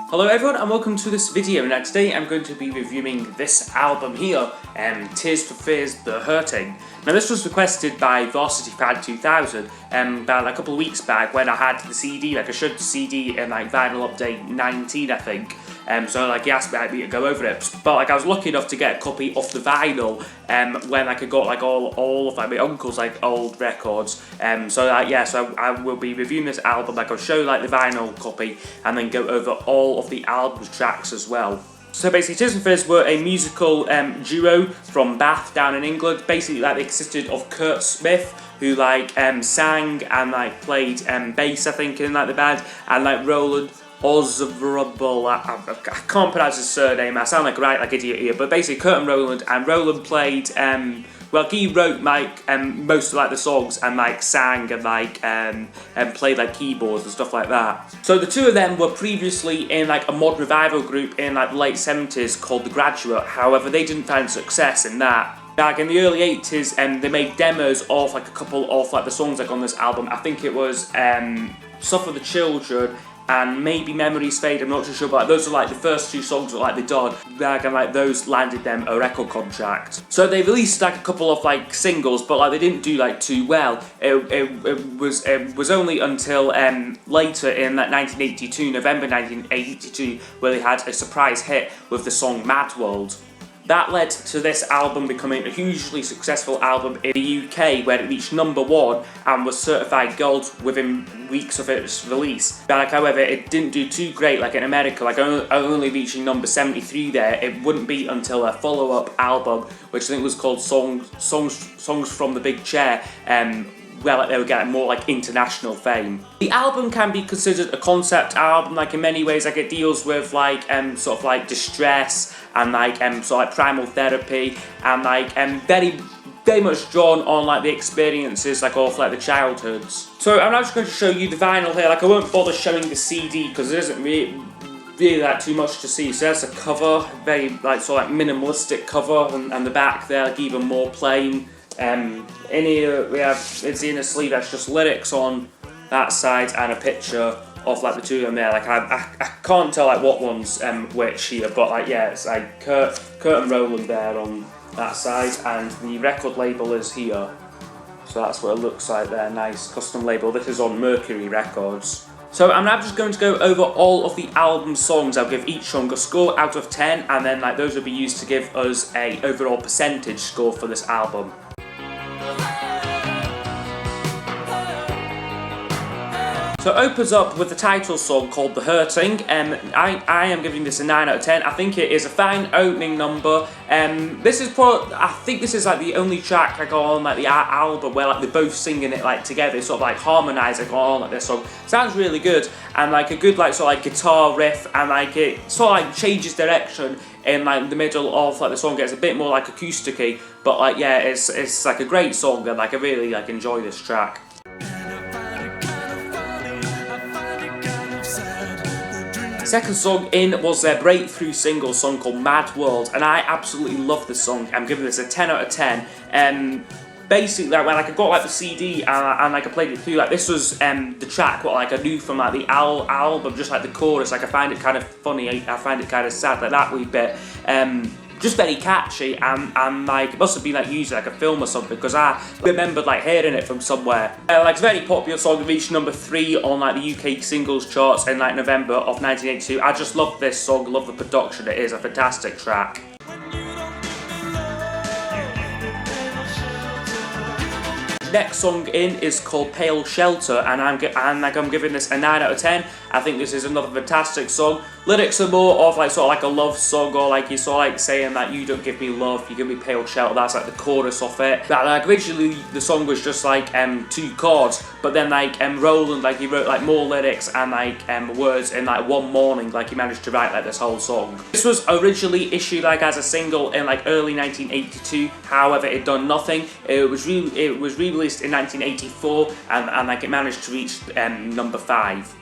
Hello everyone and welcome to this video. Now today I'm going to be reviewing this album here, Tears for Fears, The Hurting. Now this was requested by Varsity Fan 2000 about a couple of weeks back when I had the CD, I showed the CD in Vinyl Update 19 I think. So he asked me to go over it, but I was lucky enough to get a copy of the vinyl when I got all of my uncle's old records. So I will be reviewing this album. I'll show the vinyl copy and then go over all of the album tracks as well. So basically, Tears for Fears were a musical duo from Bath down in England. Basically, they consisted of Kurt Smith, who sang and played bass, I think, in the band, and Roland Osvrable. I can't pronounce his surname. I sound like idiot here, but basically Kurt and Roland played. He wrote most of the songs and sang and played keyboards and stuff like that. So the two of them were previously in a mod revival group in the late 70s called The Graduate. However, they didn't find success in that. In the early 80s, they made demos of a couple of the songs on this album. I think it was Suffer the Children and maybe Memories Fade, I'm not too sure, but those are the first two songs that they done. Those landed them a record contract. So they released a couple of singles, but they didn't do too well. It was only until later in November 1982, where they had a surprise hit with the song Mad World. That led to this album becoming a hugely successful album in the UK, where it reached #1 and was certified gold within weeks of its release. However, it didn't do too great in America, only reaching number 73 there. It wouldn't be until a follow-up album, which I think was called Songs from the Big Chair, they were getting more international fame. The album can be considered a concept album, in many ways. It deals with distress and primal therapy and very much drawn on the experiences of the childhoods. So I'm now just going to show you the vinyl here. I won't bother showing the CD because there isn't really too much to see. So there's a cover, very minimalistic cover, and the back there even more plain. In here we have, it's in a sleeve, that's just lyrics on that side and a picture of the two of them there. I can't tell what one's which here, but it's Kurt and Roland there on that side, and the record label is here. So that's what it looks like there, nice custom label. This is on Mercury Records. So I'm now just going to go over all of the album songs. I'll give each song a score out of 10, and then those will be used to give us a overall percentage score for this album. So it opens up with the title song called The Hurting. I am giving this a 9 out of 10. I think it is a fine opening number. This is I think this is the only track on the album where they're both singing it together, sort of harmonising on this song. Sounds really good, and a good guitar riff, and it sort of changes direction in the middle of the song. Gets a bit more acoustic-y, but it's a great song, and I really enjoy this track. Second song in was their breakthrough single song called Mad World, and I absolutely love this song. I'm giving this a 10 out of 10. Basically, when I got the CD and I played it through, this was the track what I knew from the album, just the chorus. I find it kind of funny. I find it kind of sad, that wee bit. Just very catchy, and it must have been used in a film or something, because I remembered hearing it from somewhere. It's a very popular song. It reached #3 on the UK singles charts in November of 1982. I just love this song, love the production. It is a fantastic track. Next song in is called Pale Shelter, and I'm giving this a 9 out of 10. I think this is another fantastic song. Lyrics are more of sort of a love song, or you sort of saying that you don't give me love, you give me pale shelter. That's the chorus of it. That originally the song was just 2 chords, but then Roland he wrote more lyrics and words in one morning. He managed to write this whole song. This was originally issued as a single in early 1982. However, it done nothing. It was re-released in 1984, and it managed to reach #5.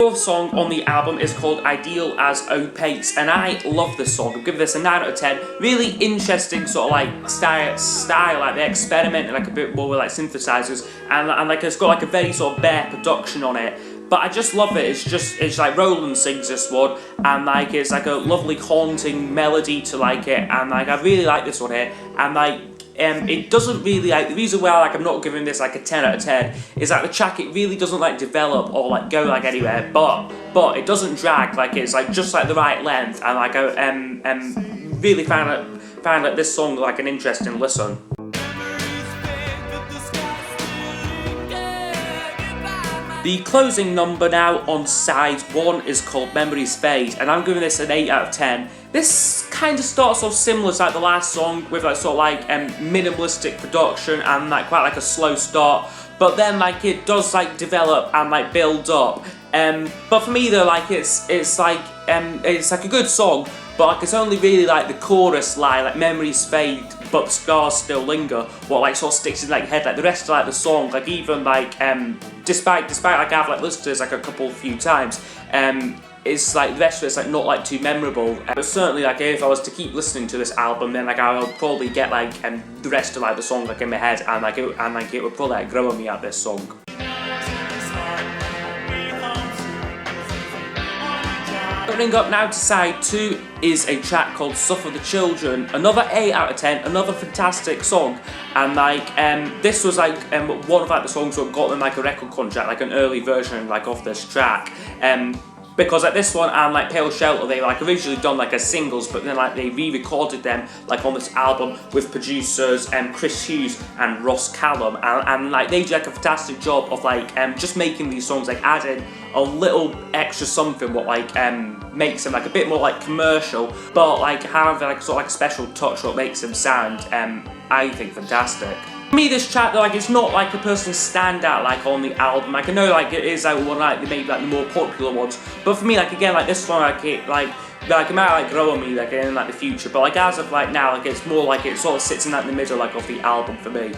The fourth song on the album is called Ideal As Opiates, and I love this song. I'm giving this a 9 out of 10. Really interesting sort of like style, like they experimented like a bit more with like synthesizers, and like it's got like a very sort of bare production on it. But I just love it. It's like Roland sings this one, and like it's like a lovely haunting melody to like it, and like I really like this one here, and like it doesn't really like, the reason why like I'm not giving this like a 10 out of 10 is like the track, it really doesn't like develop or like go like anywhere, but it doesn't drag, like it's like just like the right length, and like I really found like this song like an interesting listen. The closing number now on side 1 is called Memories Fade, and I'm giving this an 8 out of 10. This kind of starts off similar to like the last song with like sort of like minimalistic production and like quite like a slow start, but then like it does like develop and like build up. But for me though, like it's like a good song, but like it's only really like the chorus line, like memories fade but the scars still linger, what like sort of sticks in like head. Like the rest of like the song, like even like despite like I've like listened to this like a few times, it's like the rest of it's like not like too memorable. But certainly like if I was to keep listening to this album, then like I'll probably get like the rest of like the song like in my head, and like it would probably like grow on me at this song. Opening up now to side 2 is a track called Suffer the Children, another 8 out of 10, another fantastic song, and like this was like one of like the songs that got them like a record contract, like an early version like of this track, because like this one and like Pale Shelter, they were like originally done like as singles, but then like they re-recorded them like on this album with producers Chris Hughes and Ross Callum, and like they did like a fantastic job of like just making these songs, like adding a little extra something what like makes them like a bit more like commercial, but like having like sort of like a special touch what makes them sound I think fantastic. For me, this track though, like it's not like a personal standout like on the album. Like I know like it is like one like maybe like the more popular ones, but for me like again like this one like it might like grow on me like in like the future, but like as of like now like it's more like it sort of sits in like the middle like of the album for me.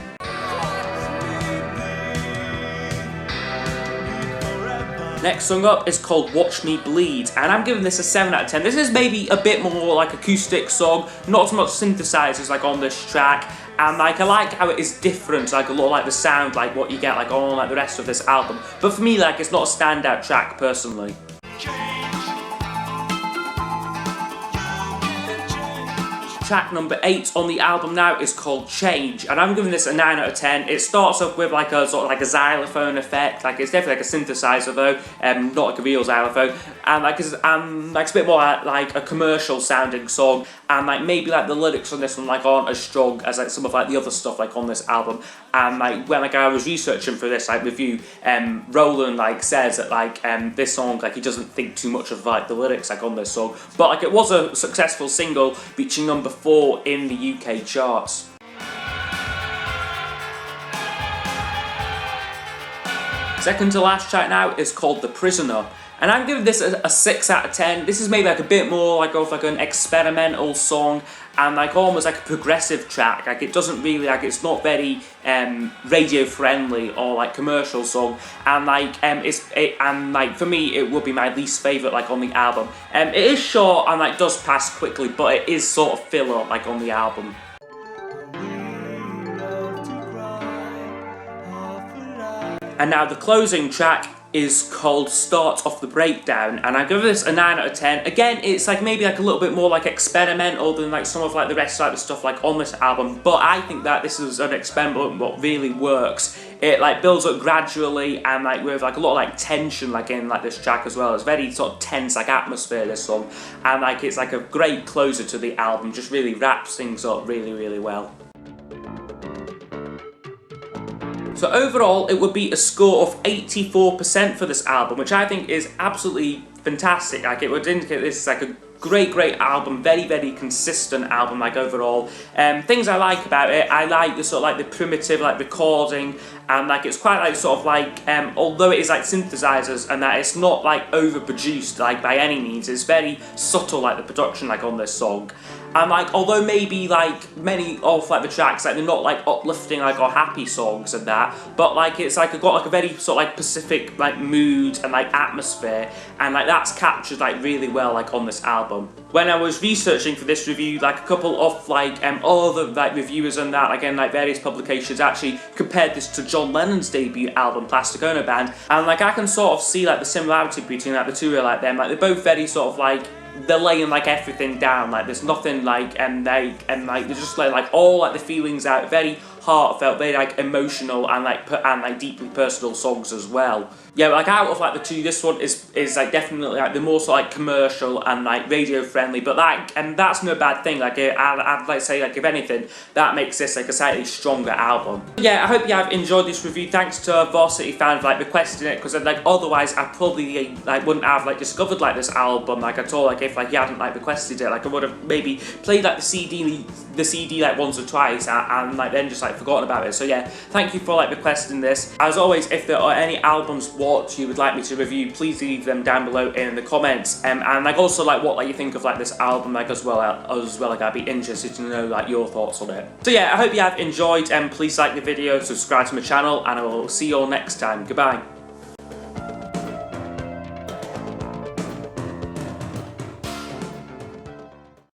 Next song up is called Watch Me Bleed, and I'm giving this a 7 out of 10. This is maybe a bit more like acoustic song, not so much synthesizers like on this track, and like I like how it is different, like a lot like the sound like what you get like on like the rest of this album, but for me like it's not a standout track personally. Track number 8 on the album now is called Change, and I'm giving this a 9 out of 10. It starts off with like a sort of like a xylophone effect, like it's definitely like a synthesizer though, not like a real xylophone, and like it's a bit more like a commercial sounding song, and like maybe like the lyrics on this one like aren't as strong as like some of like the other stuff like on this album. And like when like I was researching for this like review, Roland like says that like this song like he doesn't think too much of like the lyrics like on this song, but like it was a successful single, reaching number 4 in the UK charts. Second to last track now is called The Prisoner, and I'm giving this a 6 out of 10. This is maybe like a bit more like of like an experimental song, and like almost like a progressive track. Like it doesn't really like, it's not very radio friendly or like commercial song, and like and like for me it would be my least favourite like on the album. It is short and like does pass quickly, but it is sort of filler like on the album. And now the closing track is called Start Off the Breakdown, and I give this a 9 out of 10. Again, it's like maybe like a little bit more like experimental than like some of like the rest of like the stuff like on this album, but I think that this is an experiment what really works. It like builds up gradually, and like with like a lot of like tension like in like this track as well. It's very sort of tense like atmosphere, this song, and like it's like a great closer to the album, just really wraps things up really, really well. So overall, it would be a score of 84% for this album, which I think is absolutely fantastic. Like it would indicate this is like a great album, very, very consistent album, like overall. Things I like about it, I like the sort of like the primitive like recording, and like it's quite like sort of like, although it is like synthesizers and that, it's not like overproduced like by any means. It's very subtle like the production like on this song. And like, although maybe like many of like the tracks, like they're not like uplifting like or happy songs and that, but like it's like got like a very sort of like specific like mood and like atmosphere, and like that's captured like really well like on this album. When I was researching for this review, like a couple of like other like reviewers and that, like in like various publications, actually compared this to John Lennon's debut album Plastic Ono Band, and like I can sort of see like the similarity between like the two are like them, like they're both very sort of like, they're laying like everything down, like there's nothing like, and they're just like all like the feelings out, very heartfelt, very like emotional and like deeply personal songs as well. Yeah, like out of like the two, this one is like definitely like the more sort of like commercial and like radio friendly, but like, and that's no bad thing. Like I'd like say like if anything, that makes this like a slightly stronger album. Yeah, I hope you have enjoyed this review. Thanks to Varsity fans for like requesting it, because like otherwise I probably like wouldn't have like discovered like this album like at all. Like if like he hadn't like requested it, like I would have maybe played like the CD like once or twice and like then just like forgotten about it. So yeah, thank you for like requesting this. As always, if there are any albums what you would like me to review, please leave them down below in the comments, and like also like what like you think of like this album like as well like I'd be interested to know like your thoughts on it. So yeah, I hope you have enjoyed, and please like the video, subscribe to my channel, and I will see you all next time. Goodbye.